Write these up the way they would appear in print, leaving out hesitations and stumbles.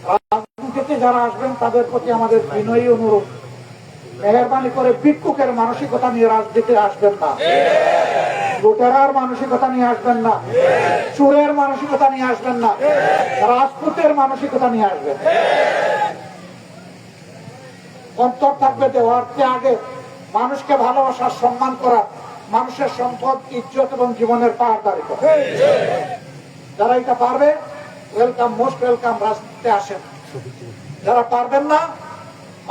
রাজনীতিতে যারা আসবেন তাদের প্রতি আমাদের বিনয়ী অনুরোধ, মেহরবানি করে ভিক্ষুকের মানসিকতা নিয়ে রাজনীতিতে আসবেন না, লুটেরার মানসিকতা নিয়ে আসবেন না, চোরের মানসিকতা নিয়ে আসবেন না, রাজপুতের মানসিকতা নিয়ে আসবেন। অন্তর থাকবে দেওয়ার ত্যাগে, মানুষকে ভালোবাসার, সম্মান করা, মানুষের সম্পদ, ইজ্জত এবং জীবনের পাহাড়দারি করা। যারা এটা পারবে ওয়েলকাম, মোস্ট ওয়েলকাম, রাজনীতিতে আসেন। যারা পারবেন না,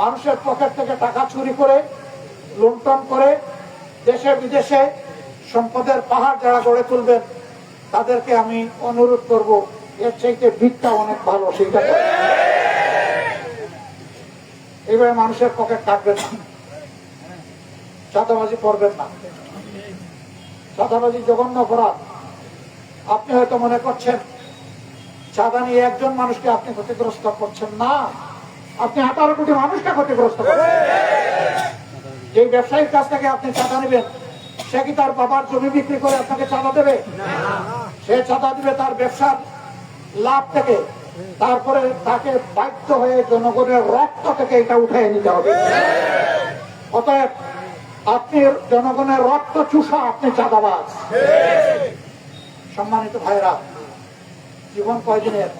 মানুষের পকেট থেকে টাকা চুরি করে, লুণ্ঠন করে, দেশে বিদেশে সম্পদের পাহাড় যারা গড়ে তুলবেন, তাদেরকে আমি অনুরোধ করব, এর চাইতে ভিক্ষা অনেক ভালো, সেইটা করে। এইভাবে মানুষের পকেট কাটবেন না, চাঁদাবাজি করবেন না। চাঁদাবাজি জঘন্য অপরাধ। আপনি হয়তো মনে করছেন চাঁদা নিয়ে একজন মানুষকে আপনি ক্ষতিগ্রস্ত করছেন, না, আপনি 18 কোটি মানুষকে ক্ষতিগ্রস্ত করছেন। যে ব্যবসায়ীর কাছ থেকে আপনি চাঁদা নেবেন, সে কি তার বাবার জমি বিক্রি করে আপনাকে চাঁদা দেবে? সে চাঁদা দিবে তার ব্যবসার লাভ থেকে। তারপরে তাকে বাধ্য হয়ে জনগণের রক্ত থেকে এটা উঠে নিতে হবে। অতএব আপনি জনগণের রক্ত চুষা, আপনি চাঁদাবাজ। সম্মানিত ভাইরা, জীবন কয়দিনের?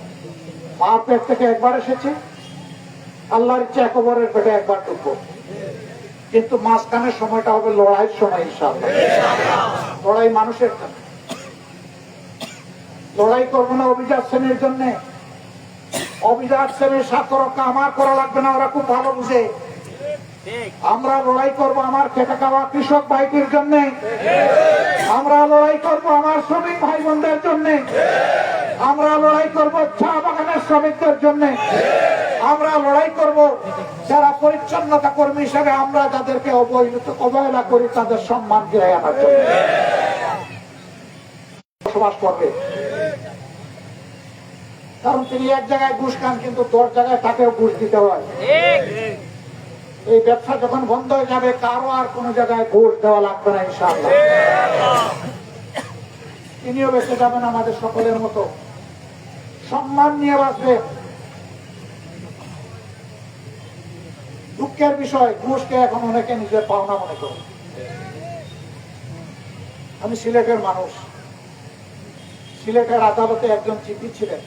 মার পেট থেকে একবার এসেছে, আল্লাহর ইচ্ছা কবরের পেটে একবার ঢুকবো, কিন্তু মাঝখানের সময়টা হবে লড়াইয়ের সময়। ইনশাআল্লাহ লড়াই মানুষের জন্য। লড়াই করবো না অভিজাত শ্রেণীর জন্য। অভিজাত শ্রেণীর স্বার্থ রক্ষা আমার করা লাগবে না, ওরা খুব ভালো বুঝে। আমরা লড়াই করব আমার খেটে খাওয়া কৃষক ভাইটির জন্য, আমরা লড়াই করব আমার শ্রমিক ভাই বোনদের জন্য, আমরা লড়াই করব চা বাগানের শ্রমিকদের জন্য, আমরা লড়াই করব যারা পরিচ্ছন্নতা কর্মী হিসেবে আমরা যাদেরকে অবহেলা করি তাদের সম্মান ফিরিয়ে আনার জন্য বসবাস করবে। কারণ তিনি এক জায়গায় ঘুষ খান, কিন্তু 10 জায়গায় তাকেও ঘুষ দিতে হয়। এই ব্যবসা যখন বন্ধ হয়ে যাবে, কারো আর কোন জায়গায় ঘুষ দেওয়া লাগবে না ইনশাআল্লাহ। তিনিও বেঁচে যাবেন আমাদের সকলের মতো, সম্মান নিয়ে বাঁচবে। দুঃখের বিষয়, ঘুষকে এখন অনেকে নিজের পাওনা মনে করে। আমি সিলেটের মানুষ, সিলেটের আদালতে একজন চিঠি ছিলেন,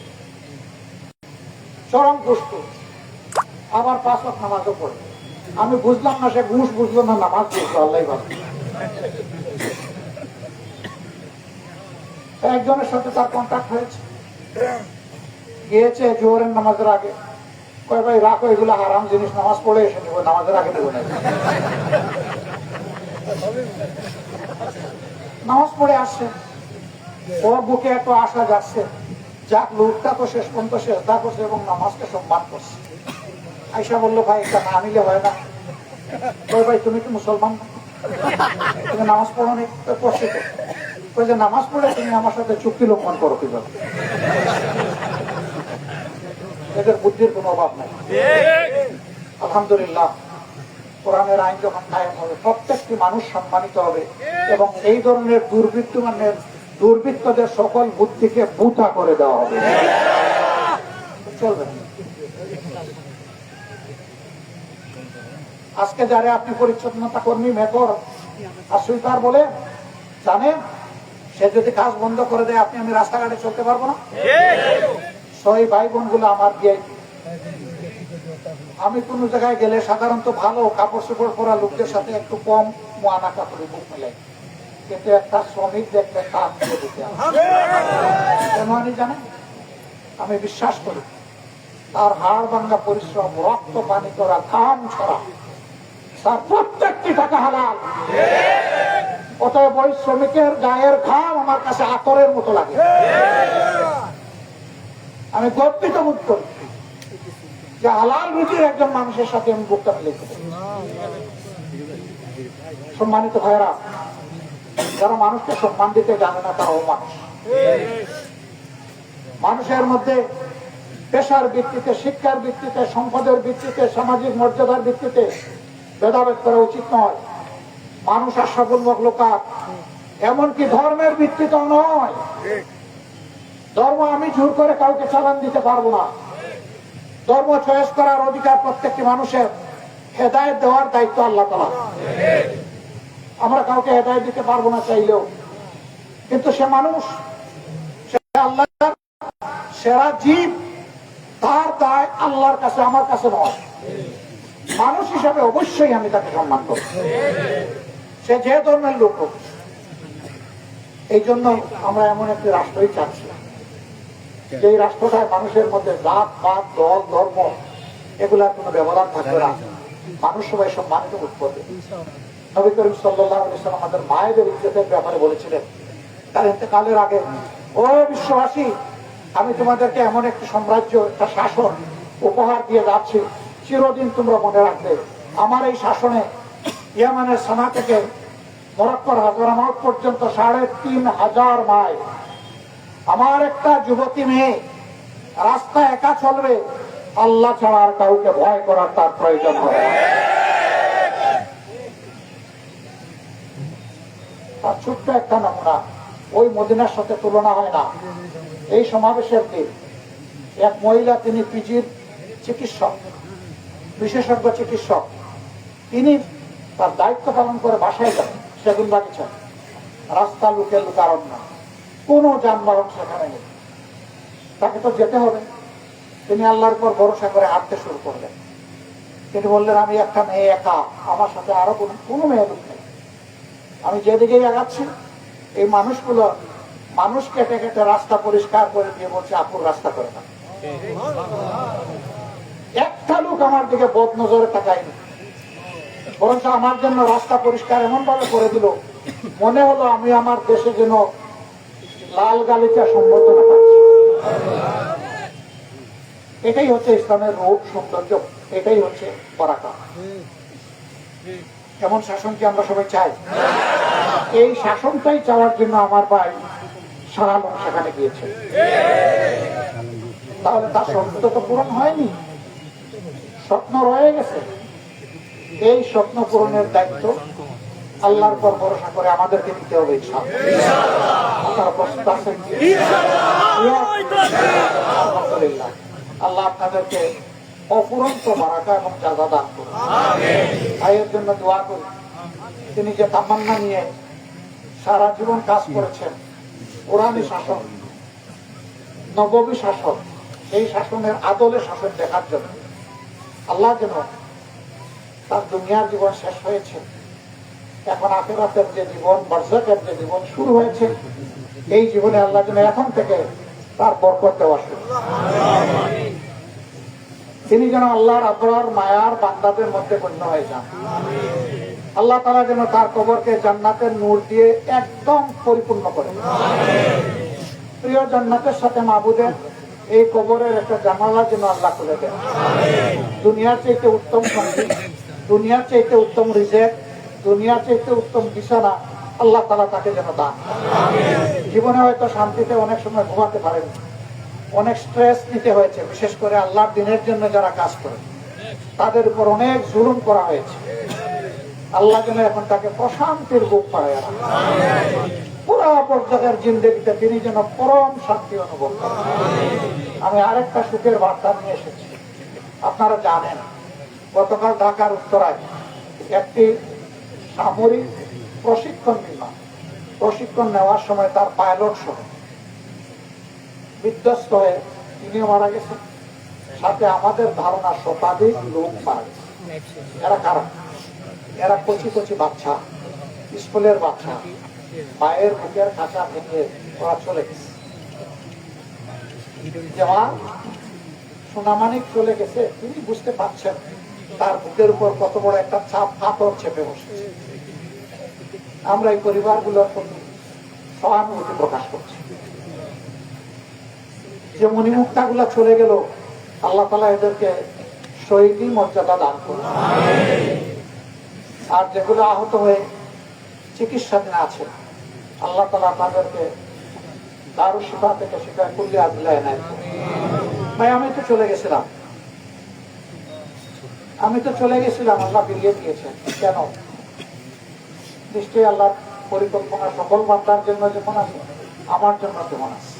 চরম ঘুষখোর, আবার 5 ওয়াক্ত নামাজও পড়ে। আমি বুঝলাম না সে ঘুষ বুঝলো না নামাজ বুঝলো, আল্লাহ ভালো। একজনের সাথে তার কন্ট্যাক্ট হয়েছে, গিয়েছে জোহরের নামাজের আগে, কয় ভাই রাখো এগুলো হারাম জিনিস, নামাজ পড়ে এসে নেবো, নামাজের আগে দেবো না। নামাজ পড়ে আসছে, ওর বুকে একটু আশা যাচ্ছে, যাক লোকটা তো শেষ পর্যন্ত সেজদা করছে এবং নামাজকে সম্মান করছে। আয়সা বললো ভাই এটা না নিলে হয় না। কয় ভাই তুমি কি মুসলমান না? তুমি নামাজ পড়ো নি? পড়ছি তো। কই যে নামাজ পড়ে তুমি আমার সাথে চুক্তি লঙ্ঘন করো কিভাবে? এদের বুদ্ধির কোনো অভাব নাই। আলহামদুলিল্লাহ, কোরআনের আইন যখন কায়েম হবে, প্রত্যেকটি মানুষ সম্মানিত হবে এবং এই ধরনের দুর্বৃত্তদের সকল বুদ্ধিকে বুথা করে দেওয়া হবে। চলবে। আজকে যারা আপনি পরিচ্ছন্নতা কর্মী মেকর আর সুইপার বলে জানেন, সে যদি কাজ বন্ধ করে দেয় আমি রাস্তাঘাটে চলতে পারবো না। সই ভাই বোন গুলো আমার দিয়ে, আমি কোন জায়গায় গেলে সাধারণত ভালো কাপড় চোপড় পরা লোকদের সাথে একটু কম মোয়ানাকা করে মুখ মেলাই, কিন্তু একটা শ্রমিক দেখতে কাজ দিয়ে দিতে কেন আমি জানেন? আমি বিশ্বাস করি তার হাড় ভাঙ্গা পরিশ্রম, রক্ত পানি করা, ঘাম ছড়া, তার প্রত্যেকটি টাকা হালাল। অতএব ওই শ্রমিকের গায়ের ঘাম আমার কাছে আতরের মতো লাগে। আমি গর্বিত বোধ করি যে হালাল রুজির একজন মানুষের সাথে আমি বুকটা ফেলেছি। সম্মানিত ভাইরা, যারা মানুষকে সম্মান দিতে জানে না তারাও মানুষ। মানুষের মধ্যে পেশার ভিত্তিতে, শিক্ষার ভিত্তিতে, সম্পদের ভিত্তিতে, সামাজিক মর্যাদার ভিত্তিতে ভেদাভেদ করা উচিত নয়। মানুষ আশরাফুল মাখলুকাত, এমনকি ধর্মের ভিত্তিতেও নয়। ধর্ম আমি জোর করে কাউকে চালান দিতে পারবো না। ধর্ম চয়েস করার অধিকার প্রত্যেকটি মানুষের, হেদায়েত দেওয়ার দায়িত্ব আল্লাহ তাআলা। আমরা কাউকে হেদায়েত দিতে পারবো না চাইলেও, কিন্তু সে মানুষ, সে আল্লাহর সেরা জীব, তার দায় আল্লাহর কাছে, আমার কাছে নয়। মানুষ হিসাবে অবশ্যই আমি তাকে সম্মান করি, সে যে ধর্মের লোক হোক। এই জন্য আমরা এমন একটি রাষ্ট্রই চাচ্ছি, যে রাষ্ট্রটায় মানুষের মধ্যে জাত পাত দল ধর্ম এগুলার কোনো ব্যবধান থাকবে না, মানুষ সবাই সম্মানিত বোধ করবে। নবী করিম সাল্লাল্লাহু আলাইহি ওয়াসাল্লাম আমাদের মায়েদের ইজ্জতের ব্যাপারে বলেছিলেন তার ইন্তেকালের আগে, ও বিশ্ববাসী, আমি তোমাদেরকে এমন একটি সাম্রাজ্য, একটা শাসন উপহার দিয়ে যাচ্ছি, চিরদিন তোমরা মনে রাখবে, আমার এই শাসনে ইয়ামানের সানা থেকে মরক্কোর হাজরামাউত পর্যন্ত ৩,৫০০ মাইল আমার একটা যুবতী মেয়ে রাস্তা একা চলবে, আল্লাহ ছাড়া আর কাউকে ভয় করার তার প্রয়োজন হবে। তার ছোট্ট একটা নমুনা, ওই মদিনার সাথে তুলনা হয় না। এই সমাবেশের দিন এক মহিলা, তিনি পিজির চিকিৎসক, বিশেষজ্ঞ চিকিৎসক, তিনি তার দায়িত্ব পালন করে বাসায় যান সেগুন বাগিচা, রাস্তা লুকে লুকারণ্য, কোনো যানবাহন সেখানে নেই, তাকে তো যেতে হবে। তিনি আল্লাহর উপর ভরসা করে হাঁটতে শুরু করলেন। তিনি বললেন, আমি একটা মেয়ে একা, আমার সাথে আরো কোনো মেয়ে লোক নেই, আমি যেদিকেই আগাচ্ছি এই মানুষগুলো মানুষ কেটে কেটে রাস্তা পরিষ্কার করে দিয়ে বলছে, আপুর রাস্তা করে না। একটা লোক আমার দিকে বদ নজরে তাকায়নি, বরঞ্চ আমার জন্য রাস্তা পরিষ্কার এমন ভাবে করে দিল, মনে হলো আমি আমার দেশে যেন লাল গালিচা সম্বর্ধনা পাচ্ছি। এটাই হচ্ছে ইসলামের রূপ, সৌন্দর্য, এটাই হচ্ছে বরাকা। এমন শাসন কি আমরা সবাই চাই? এই শাসনটাই চাওয়ার জন্য আমার ভাই শাহ আলম সেখানে গিয়েছে। তাহলে তার স্বপ্ন তো পূরণ হয়নি, স্বপ্ন রয়ে গেছে। এই স্বপ্ন পূরণের দায়িত্ব আল্লাহর উপর ভরসা করে আমাদেরকে নিতে হবে ইনশাআল্লাহ। আপনারা প্রস্তুত আছেন? আলহামদুলিল্লাহ। আল্লাহ আপনাদেরকে অফুরন্ত বারাকা এবং জাযা দান করুন। ভাইয়ের জন্য দোয়া করি, তিনি যে তামান্না নিয়ে সারা জীবন কাজ করেছেন, কোরআনী শাসন, নববী শাসন, এই শাসনের আদলে শাসন দেখার জন্য, আল্লাহ যেন তার দুনিয়ার জীবন শেষ হয়েছে, এখন আখিরাতের যে জীবন, বারযাকের যে জীবন শুরু হয়েছে, এই জীবনে আল্লাহ যেন এখন থেকে তার বরকত দেওয়া শুরু। তিনি যেন আল্লাহর আবরার মায়ার বান্দাদের মধ্যে গণ্য হয়ে যান। আল্লাহ তাআলা যেন তার কবরকে জান্নাতের নূর দিয়ে একদম পরিপূর্ণ করেন। প্রিয় জান্নাতের সাথে মাবুদের এই কবরের একটা জানালা যেন আল্লাহ খুলে দেন। দুনিয়ার চাইতে উত্তম সঙ্গী, দুনিয়ার চাইতে উত্তম রিজেক, দুনিয়ার চাইতে উত্তম বিছানা আল্লাহ তাআলা তাকে যেন দান। জীবনে হয়তো শান্তিতে অনেক সময় ঘুমাতে পারেন, অনেক স্ট্রেস নিতে হয়েছে, বিশেষ করে আল্লাহর দিনের জন্য যারা কাজ করে তাদের উপর অনেক জুলুম করা হয়েছে। আল্লাহ যেন এখন তাকে প্রশান্তির বুক পাড়ায় রাখেন। পুরা পর্যায়ের জিন্দেগিতে তিনি যেন পরম শান্তি অনুভব করেন। আমি আরেকটা সুখের বার্তা নিয়ে এসেছি। আপনারা জানেন, গতকাল ঢাকার উত্তরায় একটি সামরিক প্রশিক্ষণ বিমান প্রশিক্ষণ নেওয়ার সময় তার পাইলট সহ বিধ্বস্ত হয়ে তিনিও মারা গেছেন, সাথে আমাদের ধারণা শতাধিক লোক মারা গেছে। এরা কারা? এরা কচি কচি বাচ্চা, স্কুলের বাচ্চা, পায়ের বুকের কাঁচা ভেঙে ওরা চলে গেছে। যেমন সোনামানিক চলে গেছে, তিনি বুঝতে পারছেন তার বুকের উপর কত বড় একটা চাপ পাথর চেপে বসেছে। আমরা এই পরিবারগুলোর প্রতি সহানুভূতি প্রকাশ করছি। যে মণিমুক্তা গুলা চলে গেল, আল্লাহ তাআলা এদেরকে শহীদী মর্যাদা দান করুন। আর যেগুলো আহত হয়ে চিকিৎসাধীন আছে, আল্লাহ তাআলা তাদেরকে দারুস শিফা থেকে শিফা কুল্লিয়া দিলায় নেয়। ভাই আমি তো চলে গেছিলাম, আল্লাহ ফিরিয়ে দিয়েছেন। কেন? নিশ্চয়ই আল্লাহর পরিকল্পনা সকল বান্দার জন্য যেমন আছে, আমার জন্য তেমন আছে।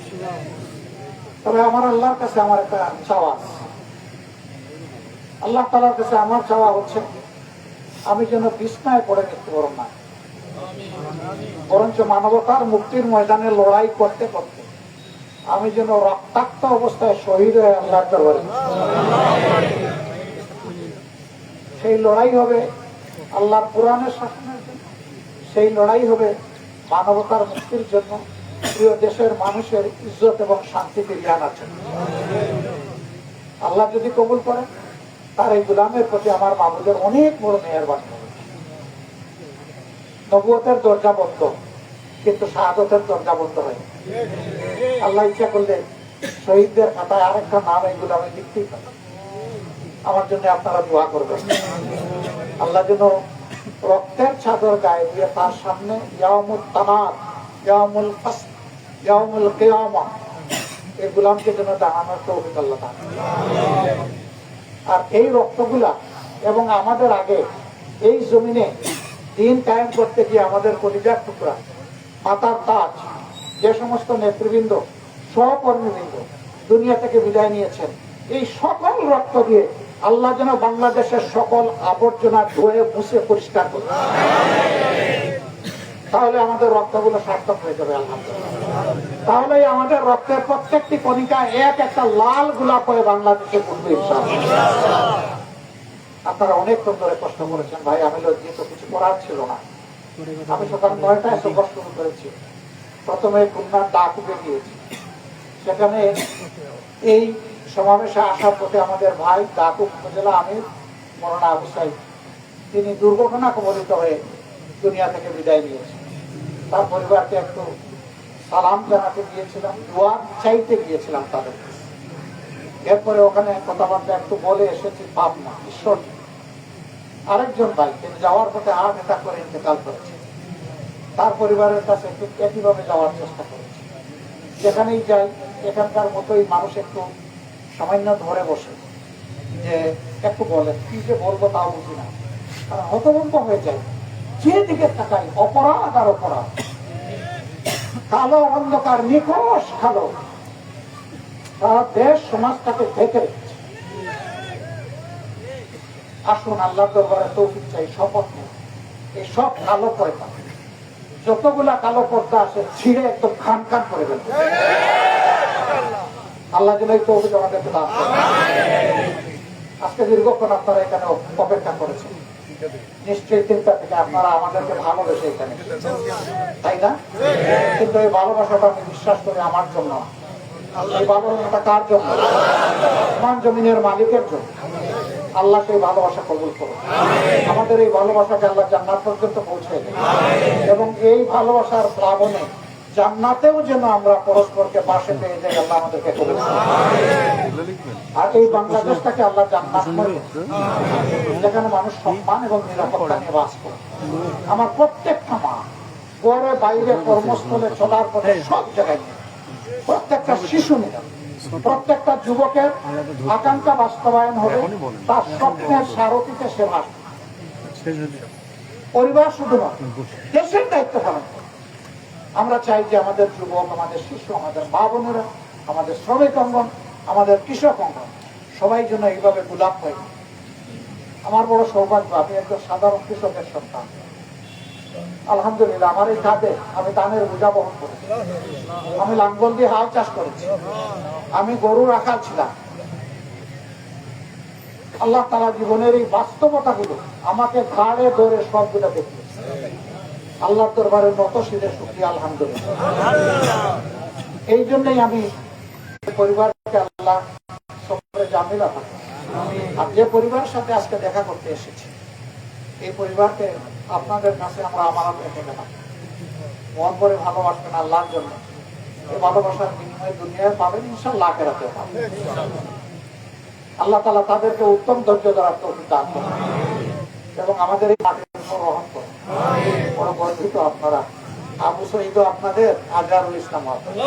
তবে আমার আল্লাহর কাছে আমার একটা চাওয়া আছে, আল্লাহ তাআলার কাছে আমার চাওয়া হচ্ছে আমি যেন বিছনায় পড়ে মৃত্যুবরণ না, বরঞ্চ মানবতার মুক্তির ময়দানে লড়াই করতে করতে আমি যেন রক্তাক্ত অবস্থায় শহীদ হয়ে আল্লাহর দরবারে। সেই লড়াই হবে আল্লাহর কোরআনের শাসনের জন্য, সেই লড়াই হবে মানবতার মুক্তির জন্য, প্রিয় দেশের মানুষের ইজ্জত এবং শান্তি ফিরিয়ে আনার জন্য। আল্লাহ যদি কবুল করেন তার এই গোলামের প্রতি আমার মাবুদের অনেক বড় মেহেরবানি হবে। নবুয়তের দরজা বন্ধ, কিন্তু শাহাদতের দরজা বন্ধ হয়। আল্লাহ ইচ্ছা করলে শহীদদের খাতায় আরেকটা নাম এই গোলামে লিখতেই পারে। আমার জন্য আপনারা দোয়া করবেন, আল্লাহ যেন রক্তের চাদর গায়ে দিয়ে তার সামনে ইয়াউমুত তানাত, ইয়াউমুল ফাসল, ইয়াউমুল কিয়ামা এই গোলামকে যেন দাঁড়ানোর তৌফিক আল্লাহ দান। আর এই রক্তগুলা এবং আমাদের আগে এই জমিনে দিন কায়েম করতে গিয়ে আমাদের কলিজার টুকরা, মাতার তাজ, যে সমস্ত নেতৃবৃন্দ, সহকর্মীবৃন্দ দুনিয়া থেকে বিদায় নিয়েছেন, এই সকল রক্ত দিয়ে আল্লাহ যেন বাংলাদেশের সকল আবর্জনা ধুয়ে মুছে পরিষ্কার করে, তাহলে আমাদের রক্তগুলো সার্থক হয়ে যাবে আলহামদুলিল্লাহ। তাহলে আমাদের রক্তের প্রত্যেকটি কণিকা এক একটা লাল গোলাপ হয়ে বাংলাদেশে পড়বে ইনশাআল্লাহ। আপনারা অনেকক্ষণ ধরে কষ্ট করেছেন ভাই, আমি লজ্জিত, কিছু করার ছিল না। আমি সকাল 9টায় সফর শুরু করেছি। প্রথমে খুলনার ডাকুকে গিয়েছি, সেখানে এই সমাবেশে আসার পথে আমাদের ভাই ডাকুক উপজেলা আমির মৌলানা আবু সাইদ, তিনি দুর্ঘটনা কবলিত হয়ে দুনিয়া থেকে বিদায় নিয়েছেন। তার পরিবারকে একটু সালাম জানাতে গিয়েছিলাম, দোয়া চাইতে গিয়েছিলাম তাদের। এরপরে ওখানে কথাবার্তা একটু বলে এসেছি পাবনা ঈশ্বর। আরেকজন ভাই তিনি যাওয়ার পথে হার্ট অ্যাটাক করে ইন্তেকাল করেছে, তার পরিবারের কাছে একটু একইভাবে যাওয়ার চেষ্টা করেছে। যেখানেই যাই এখানকার মতোই মানুষ একটু সামান্য ধরে বসে, যে একটু বলে, কি যে বলবো তাও বুঝি না, কারণ হতভম্ব হয়ে যায়। যেদিকে তাকাই অপরাধ আর অপরাধ, কালো অন্ধকার নিকষ কালো, সারা দেশ সমাজটাকে ঢেকে রেখেছে। আসুন আল্লাহর দরবারে তৌফিক চাই, শপথ নেই এই সব কালো পর্দা, যতগুলা কালো পর্দা আছে ছিঁড়ে একদম খান খান করে দেবে। আল্লাহ যেন এই তৌফিক আমাদেরকে দান করেন। আজকে দীর্ঘক্ষণ আপনারা এখানে অপেক্ষা করেছেন, নিশ্চয়ই চিন্তা থেকে আপনারা আমাদেরকে ভালোবেসে এখানে, তাই না? কিন্তু এই ভালোবাসাটা আমি বিশ্বাস করি আমার জন্য, এই ভালোবাসাটা কার জন্য? আসমান জমিনের মালিকের জন্য। আল্লাহকে এই ভালোবাসা কবুল করুন, আমাদের এই ভালোবাসাকে আল্লাহ জান্নাত পর্যন্ত পৌঁছে দেন, এবং এই ভালোবাসার প্লাবনে জান্নাতেও যেন আমরা পরস্পরকে পাশে পেয়ে যাই। আল্লাহ আমাদেরকে কবুল করুন। আর এই বাংলাদেশটাকে আল্লাহ জান্নাত করে, যেখানে মানুষ সম্মান এবং নিরাপত্তা নিয়ে বাস করে। আমার প্রত্যেকটা মা ঘরে বাইরে কর্মস্থলে চলার পথে সব জায়গায়, প্রত্যেকটা শিশু নিরাপদ, প্রত্যেকটা যুবকের আকাঙ্ক্ষা বাস্তবায়ন হবে, তার স্বপ্নের সারথিতে সে বাস। পরিবার শুধু নয়, দেশের দায়িত্ব পালন করে। আমরা চাই যে আমাদের যুবক, আমাদের শিশু, আমাদের মা বোনেরা, আমাদের শ্রমিক অঙ্গন, আমাদের কৃষক অঙ্গন সবাই যেন এইভাবে গোলাপ হয়। আমার বড় সৌভাগ্য, আমি একজন সাধারণ কৃষকের সন্তান। আলহামদুলিল্লাহ আমার এই কাঁধে আমি ধানের বোঝা বহন করেছি, আমি লাঙ্গল দিয়ে হাল চাষ করেছি, আমি গরু রাখাল ছিলাম। আল্লাহ তাআলা জীবনের এই বাস্তবতাগুলো আমাকে ঘাড়ে ধরে সবগুলো দেখিয়েছে। আল্লাহর দরবারে নত শিরে শুকরিয়া আলহামদুলিল্লাহ। এই জন্যই আমি পরিবারকে আল্লাহ সবরে জামিলা থাকে। আর যে পরিবারের সাথে আজকে দেখা করতে এসেছি, এই পরিবারকে আপনাদের কাছে আমরা আমানত রেখে গেলাম। মন করে ভালোবাসবেন আল্লাহর জন্য। এই ভালোবাসার বিনিময়ে দুনিয়ায় পাবেন, ইনশাআল্লাহ আখিরাতেও পাবেন। আল্লাহ তাআলা তাদেরকে উত্তম ধৈর্য ধরার তৌফিক দান করুন এবং আমাদের এই মাটির উপর রহম করুন। বড় গর্বিত আপনারা। আবু শহীদ আপনাদের, আজহারুল ইসলাম আপনাদের।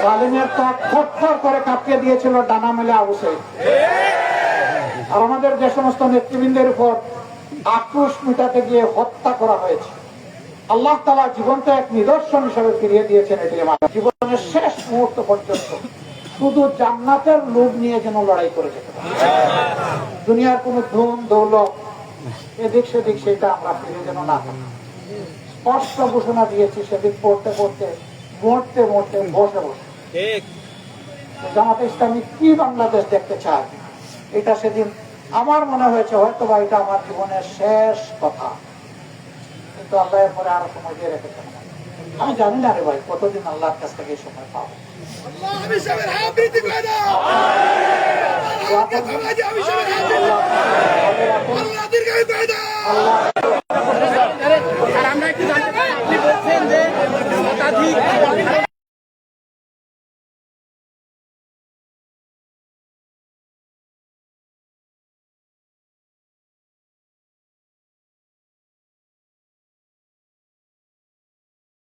জালিমের ত্বক থরথর করে কাঁপিয়ে দিয়েছিল ডানা মেলে আবু সাইদ। আর আমাদের যে সমস্ত নেতৃবৃন্দের উপর আক্রোশ মেটাতে গিয়ে হত্যা করা হয়েছে। আল্লাহ তাআলা জীবনটা এক নিদর্শন হিসেবে ফিরিয়ে দিয়েছেন এটি আমার জীবনের শেষ মুহূর্ত পর্যন্ত শুধু জান্নাতের লোভ নিয়ে যেন লড়াই করে যেতে পারি। দুনিয়ার কোনো ধন দৌলত এদিক সেদিক সেটা আমরা ফিরে যেন না থাকি। স্পষ্ট ঘোষণা দিয়েছি সেদিন পড়তে পড়তে মরতে মরতে বসে বসে জামাতে ইসলামী কি বাংলাদেশ দেখতে চায়, এটা সেদিন আমার মনে হয়েছে হয়তো বা এটা আমার জীবনের শেষ কথা, কিন্তু আল্লাহ পরে আরো সময় দিয়ে রেখেছেন। আমি জানি না রে ভাই কতদিন আল্লাহর কাছ থেকে এই সময় পাবো। আল্লাহ